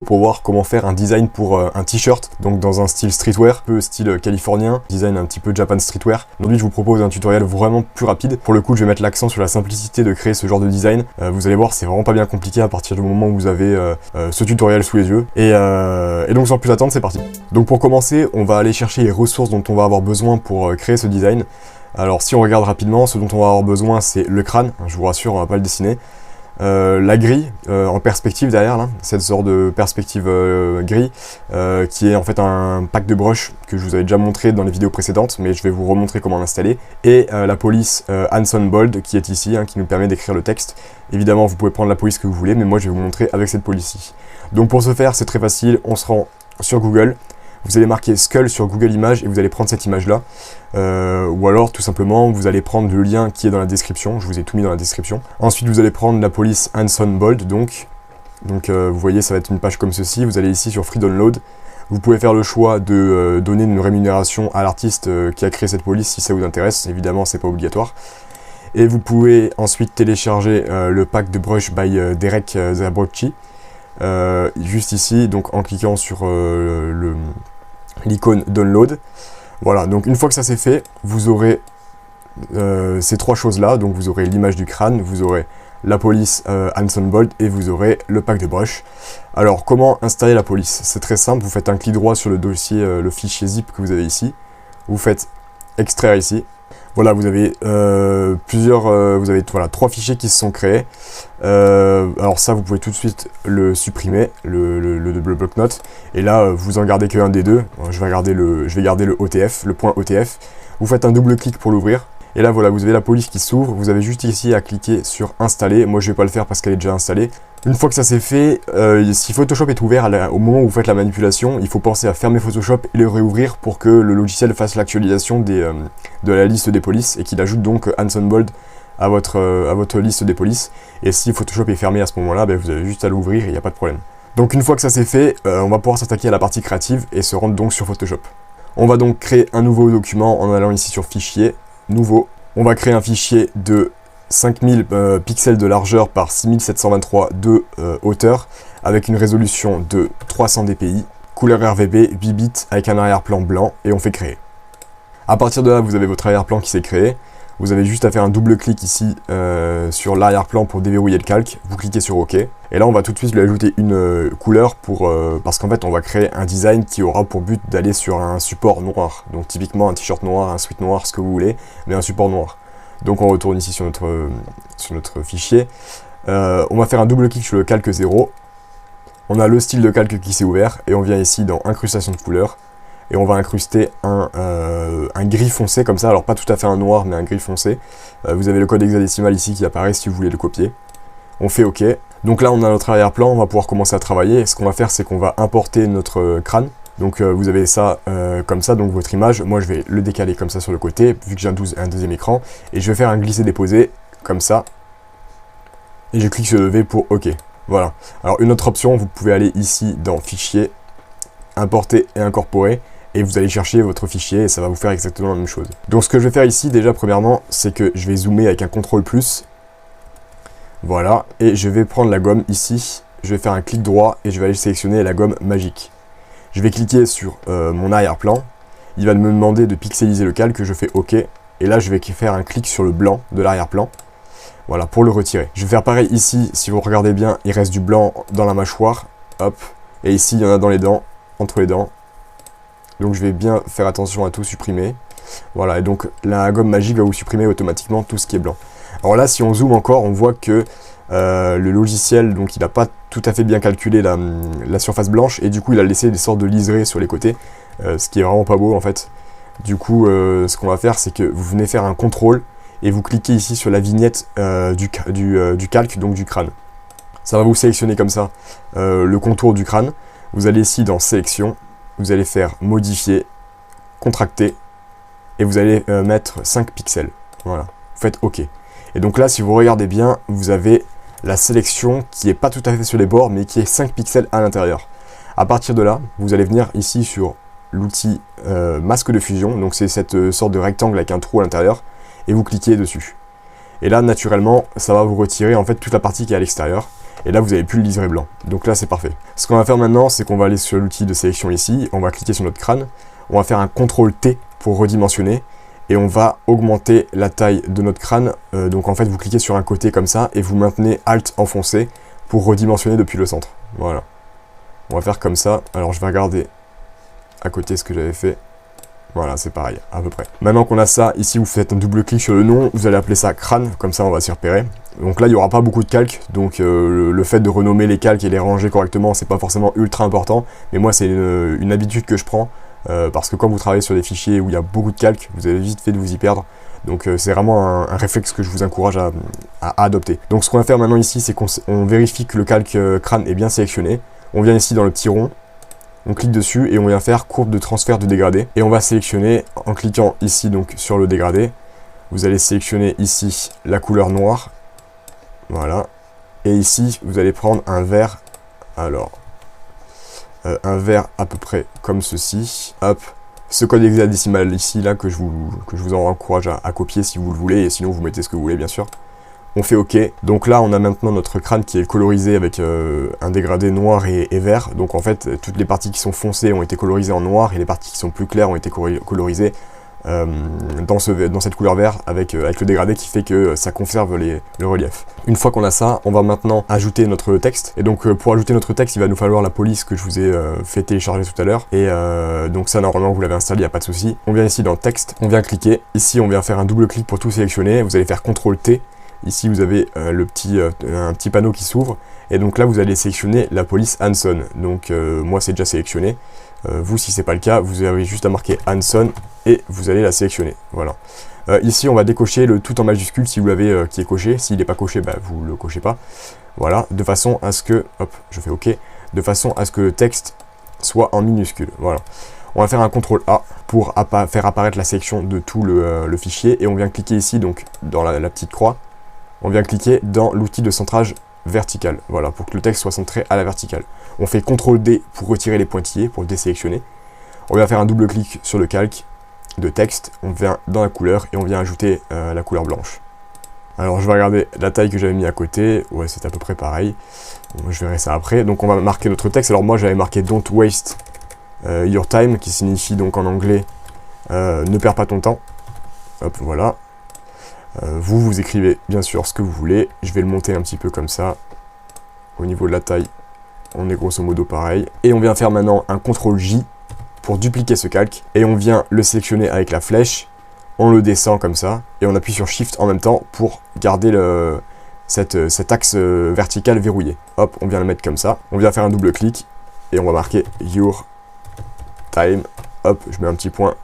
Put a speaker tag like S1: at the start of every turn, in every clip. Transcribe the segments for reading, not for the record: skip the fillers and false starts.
S1: pour voir comment faire un design pour un t-shirt, donc dans un style streetwear, un peu style californien, design un petit peu Japan streetwear. Aujourd'hui je vous propose un tutoriel vraiment plus rapide. Pour le coup je vais mettre l'accent sur la simplicité de créer ce genre de design. Vous allez voir, c'est vraiment pas bien compliqué à partir du moment où vous avez ce tutoriel sous les yeux. Et donc sans plus attendre, c'est parti. Donc pour commencer, on va aller chercher les ressources dont on va avoir besoin pour créer ce design. Alors si on regarde rapidement, ce dont on va avoir besoin c'est le crâne, je vous rassure, on va pas le dessiner. La grille en perspective derrière là, cette sorte de perspective gris qui est en fait un pack de brushes que je vous avais déjà montré dans les vidéos précédentes, mais je vais vous remontrer comment l'installer, et la police Hanson Bold qui est ici, qui nous permet d'écrire le texte. Évidemment vous pouvez prendre la police que vous voulez, mais moi je vais vous montrer avec cette police-ci. Donc pour ce faire c'est très facile, on se rend sur Google. Vous allez marquer Skull sur Google Images et vous allez prendre cette image-là. Ou alors, tout simplement, vous allez prendre le lien qui est dans la description. Je vous ai tout mis dans la description. Ensuite, vous allez prendre la police Hanson Bold. Donc vous voyez, ça va être une page comme ceci. Vous allez ici sur Free Download. Vous pouvez faire le choix de donner une rémunération à l'artiste qui a créé cette police si ça vous intéresse. Évidemment, c'est pas obligatoire. Et vous pouvez ensuite télécharger le pack de brush by Derek Zabrocchi. Juste ici, donc en cliquant sur l'icône download. Voilà, donc une fois que ça c'est fait, vous aurez ces trois choses là, donc vous aurez l'image du crâne, vous aurez la police Hanson Bold et vous aurez le pack de brush. Alors comment installer la police? C'est très simple, vous faites un clic droit sur le dossier, le fichier zip que vous avez ici, vous faites extraire ici. Voilà, vous avez trois fichiers qui se sont créés. Alors ça, vous pouvez tout de suite le supprimer, le bloc-notes. Et là, vous en gardez qu'un des deux. Je vais garder le OTF, le point OTF. Vous faites un double clic pour l'ouvrir. Et là, voilà, vous avez la police qui s'ouvre. Vous avez juste ici à cliquer sur installer. Moi, je vais pas le faire parce qu'elle est déjà installée. Une fois que ça c'est fait, si Photoshop est ouvert au moment où vous faites la manipulation, il faut penser à fermer Photoshop et le réouvrir pour que le logiciel fasse l'actualisation de la liste des polices et qu'il ajoute donc Hanson Bold à votre liste des polices. Et si Photoshop est fermé à ce moment-là, vous avez juste à l'ouvrir et il n'y a pas de problème. Donc une fois que ça c'est fait, on va pouvoir s'attaquer à la partie créative et se rendre donc sur Photoshop. On va donc créer un nouveau document en allant ici sur Fichier, Nouveau. On va créer un fichier de 5000 pixels de largeur par 6723 de hauteur avec une résolution de 300 dpi, couleur RGB 8 bits avec un arrière-plan blanc et on fait créer. À partir de là, vous avez votre arrière-plan qui s'est créé. Vous avez juste à faire un double clic ici sur l'arrière-plan pour déverrouiller le calque. Vous cliquez sur OK. Et là, on va tout de suite lui ajouter une couleur parce qu'en fait, on va créer un design qui aura pour but d'aller sur un support noir. Donc typiquement un t-shirt noir, un sweat noir, ce que vous voulez, mais un support noir. Donc on retourne ici sur notre fichier. On va faire un double clic sur le calque 0. On a le style de calque qui s'est ouvert et on vient ici dans incrustation de couleurs. Et on va incruster un gris foncé comme ça, alors pas tout à fait un noir mais un gris foncé. Vous avez le code hexadécimal ici qui apparaît si vous voulez le copier. On fait OK. Donc là on a notre arrière-plan, on va pouvoir commencer à travailler. Et ce qu'on va faire c'est qu'on va importer notre crâne. Donc vous avez ça comme ça, donc votre image, moi je vais le décaler comme ça sur le côté, vu que j'ai un deuxième écran, et je vais faire un glisser-déposer, comme ça, et je clique sur lever pour OK. Voilà. Alors une autre option, vous pouvez aller ici dans Fichier, Importer et Incorporer, et vous allez chercher votre fichier, et ça va vous faire exactement la même chose. Donc ce que je vais faire ici, déjà premièrement, c'est que je vais zoomer avec un CTRL+, voilà, et je vais prendre la gomme ici, je vais faire un clic droit, et je vais aller sélectionner la gomme magique. Je vais cliquer sur mon arrière-plan, il va me demander de pixeliser le calque, je fais OK, et là je vais faire un clic sur le blanc de l'arrière-plan, voilà, pour le retirer. Je vais faire pareil ici, si vous regardez bien, il reste du blanc dans la mâchoire, hop, et ici il y en a dans les dents, entre les dents, donc je vais bien faire attention à tout supprimer, voilà, et donc la gomme magique va vous supprimer automatiquement tout ce qui est blanc. Alors là, si on zoome encore, on voit que le logiciel, donc il n'a pas tout à fait bien calculé la surface blanche et du coup il a laissé des sortes de liserés sur les côtés, ce qui est vraiment pas beau en fait. Du coup ce qu'on va faire c'est que vous venez faire un contrôle et vous cliquez ici sur la vignette du calque, donc du crâne. Ça va vous sélectionner comme ça le contour du crâne. Vous allez ici dans sélection, vous allez faire modifier, contracter et vous allez mettre 5 pixels. Voilà, vous faites OK. Et donc là si vous regardez bien, vous avez la sélection qui n'est pas tout à fait sur les bords mais qui est 5 pixels à l'intérieur. À partir de là, vous allez venir ici sur l'outil masque de fusion, donc c'est cette sorte de rectangle avec un trou à l'intérieur, et vous cliquez dessus. Et là naturellement ça va vous retirer en fait toute la partie qui est à l'extérieur. et là vous avez plus le liseré blanc. Donc là c'est parfait. Ce qu'on va faire maintenant, c'est qu'on va aller sur l'outil de sélection ici, on va cliquer sur notre crâne, on va faire un CTRL T pour redimensionner, et on va augmenter la taille de notre crâne. Donc en fait vous cliquez sur un côté comme ça, et vous maintenez Alt enfoncé pour redimensionner depuis le centre. Voilà. On va faire comme ça. Alors je vais regarder à côté ce que j'avais fait. Voilà, c'est pareil, à peu près. Maintenant qu'on a ça, ici vous faites un double clic sur le nom, vous allez appeler ça crâne, comme ça on va s'y repérer. Donc là il n'y aura pas beaucoup de calques, donc le fait de renommer les calques et les ranger correctement, c'est pas forcément ultra important, mais moi c'est une habitude que je prends, parce que quand vous travaillez sur des fichiers où il y a beaucoup de calques, vous avez vite fait de vous y perdre. Donc c'est vraiment un réflexe que je vous encourage à adopter. Donc ce qu'on va faire maintenant ici, c'est qu'on vérifie que le calque crâne est bien sélectionné. On vient ici dans le petit rond, on clique dessus et on vient faire courbe de transfert de dégradé. Et on va sélectionner en cliquant ici donc sur le dégradé. Vous allez sélectionner ici la couleur noire. Voilà. Et ici vous allez prendre un vert. Alors, un vert à peu près comme ceci. Hop. Ce code hexadécimal ici là que je vous encourage à copier si vous le voulez. Et sinon vous mettez ce que vous voulez bien sûr. On fait OK. Donc là, on a maintenant notre crâne qui est colorisé avec un dégradé noir et vert. Donc en fait, toutes les parties qui sont foncées ont été colorisées en noir et les parties qui sont plus claires ont été colorisées dans cette couleur vert avec le dégradé qui fait que ça conserve le relief. Une fois qu'on a ça, on va maintenant ajouter notre texte. Et donc pour ajouter notre texte, il va nous falloir la police que je vous ai fait télécharger tout à l'heure. Et donc ça, normalement, vous l'avez installé, il n'y a pas de souci. On vient ici dans texte, on vient cliquer. Ici, on vient faire un double clic pour tout sélectionner. Vous allez faire CTRL T. Ici, vous avez un petit panneau qui s'ouvre. Et donc là, vous allez sélectionner la police Hanson. Donc moi, c'est déjà sélectionné. Vous, si c'est pas le cas, vous avez juste à marquer Hanson et vous allez la sélectionner. Voilà. Ici, on va décocher le tout en majuscule si vous l'avez qui est coché. S'il n'est pas coché, bah, vous le cochez pas. Voilà, de façon à ce que, hop, je fais OK, de façon à ce que le texte soit en minuscule. Voilà. On va faire un CTRL A pour faire apparaître la sélection de tout le fichier et on vient cliquer ici, donc dans la petite croix. On vient cliquer dans l'outil de centrage vertical, voilà, pour que le texte soit centré à la verticale. On fait CTRL D pour retirer les pointillés, pour le désélectionner. On vient faire un double clic sur le calque de texte, on vient dans la couleur et on vient ajouter la couleur blanche. Alors je vais regarder la taille que j'avais mis à côté, ouais c'est à peu près pareil, bon, je verrai ça après. Donc on va marquer notre texte, alors moi j'avais marqué Don't waste your time, qui signifie donc en anglais ne perds pas ton temps. Hop, voilà. Vous écrivez bien sûr ce que vous voulez, je vais le monter un petit peu comme ça. Au niveau de la taille, on est grosso modo pareil. Et on vient faire maintenant un CTRL J pour dupliquer ce calque. Et on vient le sélectionner avec la flèche, on le descend comme ça, et on appuie sur Shift en même temps pour garder cet axe vertical verrouillé. Hop, on vient le mettre comme ça, on vient faire un double clic, et on va marquer Your Time. Hop, je mets un petit point.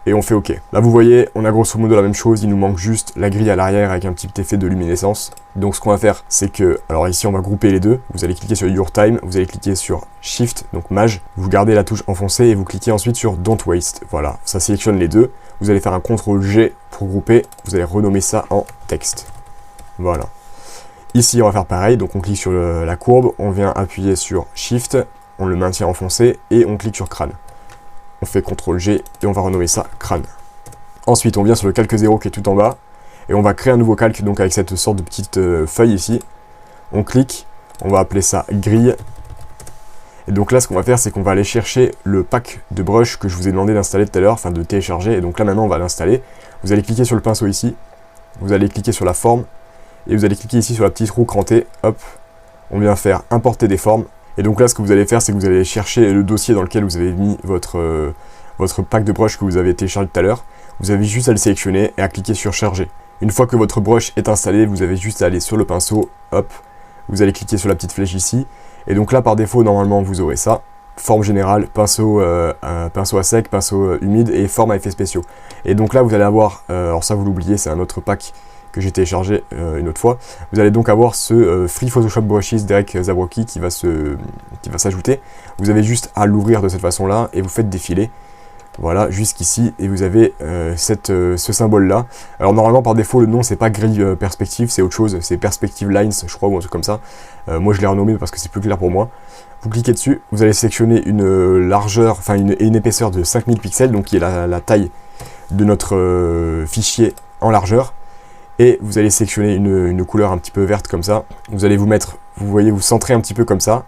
S1: Et on fait OK. Là vous voyez, on a grosso modo la même chose, il nous manque juste la grille à l'arrière avec un petit effet de luminescence. Donc ce qu'on va faire, c'est que, alors ici on va grouper les deux, vous allez cliquer sur Your Time, vous allez cliquer sur Shift, donc Maj, vous gardez la touche enfoncée et vous cliquez ensuite sur Don't Waste. Voilà, ça sélectionne les deux, vous allez faire un CTRL G pour grouper, vous allez renommer ça en texte. Voilà. Ici on va faire pareil, donc on clique sur la courbe, on vient appuyer sur Shift, on le maintient enfoncé et on clique sur crâne. On fait CTRL G et on va renommer ça crâne. Ensuite, on vient sur le calque 0 qui est tout en bas et on va créer un nouveau calque donc avec cette sorte de petite feuille ici. On clique, on va appeler ça grille. Et donc là, ce qu'on va faire, c'est qu'on va aller chercher le pack de brush que je vous ai demandé d'installer tout à l'heure, enfin de télécharger. Et donc là, maintenant, on va l'installer. Vous allez cliquer sur le pinceau ici, vous allez cliquer sur la forme et vous allez cliquer ici sur la petite roue crantée. Hop, on vient faire importer des formes. Et donc là, ce que vous allez faire, c'est que vous allez chercher le dossier dans lequel vous avez mis votre pack de brush que vous avez téléchargé tout à l'heure. Vous avez juste à le sélectionner et à cliquer sur charger. Une fois que votre brush est installé, vous avez juste à aller sur le pinceau, hop, vous allez cliquer sur la petite flèche ici. Et donc là, par défaut, normalement, vous aurez ça. Forme générale, pinceau à sec, pinceau humide et forme à effets spéciaux. Et donc là, vous allez avoir, alors ça vous l'oubliez, c'est un autre pack que j'ai téléchargé une autre fois. Vous allez donc avoir ce Free Photoshop Brushes d'Eric Zabrocki qui va s'ajouter. Vous avez juste à l'ouvrir de cette façon-là et vous faites défiler. Voilà, jusqu'ici, et vous avez ce symbole-là. Alors normalement, par défaut, le nom, c'est pas grille perspective, c'est autre chose, c'est Perspective Lines, je crois, ou un truc comme ça. Moi, je l'ai renommé parce que c'est plus clair pour moi. Vous cliquez dessus, vous allez sélectionner une largeur, enfin une épaisseur de 5000 pixels, donc qui est la taille de notre fichier en largeur. Et vous allez sélectionner une couleur un petit peu verte comme ça. Vous allez vous mettre vous voyez, vous centrez un petit peu comme ça,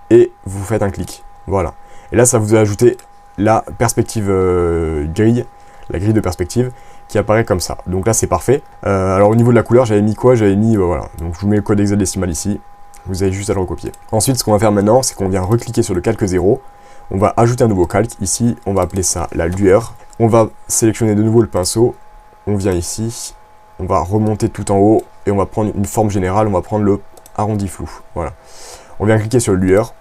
S1: et vous faites un clic. Voilà. Et là, ça vous a ajouté la perspective grille, la grille de perspective, qui apparaît comme ça. Donc là, c'est parfait. Alors au niveau de la couleur, j'avais mis quoi? J'avais mis, voilà. Donc je vous mets le code hexadécimal ici. Vous avez juste à le recopier. Ensuite, ce qu'on va faire maintenant, c'est qu'on vient recliquer sur le calque 0. On va ajouter un nouveau calque. Ici, on va appeler ça la lueur. On va sélectionner de nouveau le pinceau. On vient ici. On va remonter tout en haut. Et on va prendre une forme générale. On va prendre le arrondi flou. Voilà. On vient cliquer sur le lueur.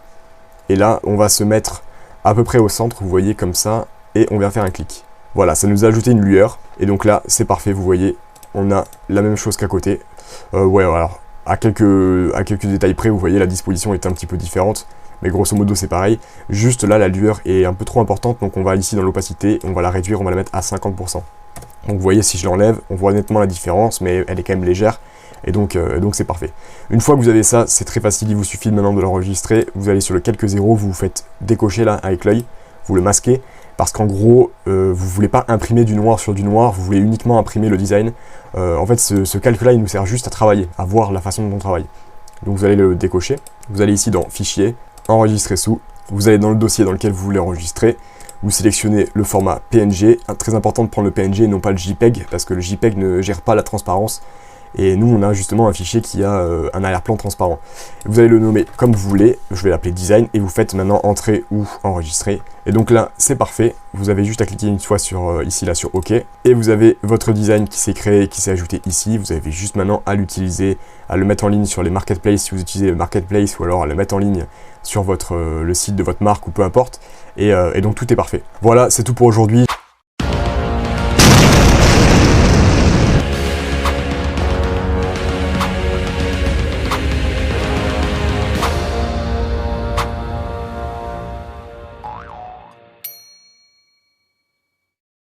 S1: Et là, on va se mettre à peu près au centre. Vous voyez comme ça. Et on vient faire un clic. Voilà, ça nous a ajouté une lueur. Et donc là, c'est parfait. Vous voyez, on a la même chose qu'à côté. Ouais, alors... À quelques détails près, vous voyez, la disposition est un petit peu différente, mais grosso modo c'est pareil. Juste là, la lueur est un peu trop importante, donc on va ici dans l'opacité, on va la réduire, on va la mettre à 50%. Donc vous voyez, si je l'enlève, on voit nettement la différence, mais elle est quand même légère, et donc c'est parfait. Une fois que vous avez ça, c'est très facile, il vous suffit maintenant de l'enregistrer. Vous allez sur le calque 0, vous vous faites décocher là avec l'œil, vous le masquez, parce qu'en gros, vous voulez pas imprimer du noir sur du noir, vous voulez uniquement imprimer le design. En fait, ce calque-là, il nous sert juste à travailler, à voir la façon dont on travaille. Donc vous allez le décocher, vous allez ici dans Fichier, Enregistrer sous, vous allez dans le dossier dans lequel vous voulez enregistrer, vous sélectionnez le format PNG, très important de prendre le PNG et non pas le JPEG, parce que le JPEG ne gère pas la transparence, et nous on a justement un fichier qui a un arrière-plan transparent. Vous allez le nommer comme vous voulez, je vais l'appeler Design, et vous faites maintenant Entrée ou Enregistrer. Et donc là, c'est parfait, vous avez juste à cliquer une fois sur ici, là, sur OK, et vous avez votre design qui s'est créé, qui s'est ajouté ici. Vous avez juste maintenant à l'utiliser, à le mettre en ligne sur les marketplaces si vous utilisez le marketplace, ou alors à le mettre en ligne sur le site de votre marque, ou peu importe, et donc tout est parfait. Voilà, c'est tout pour aujourd'hui.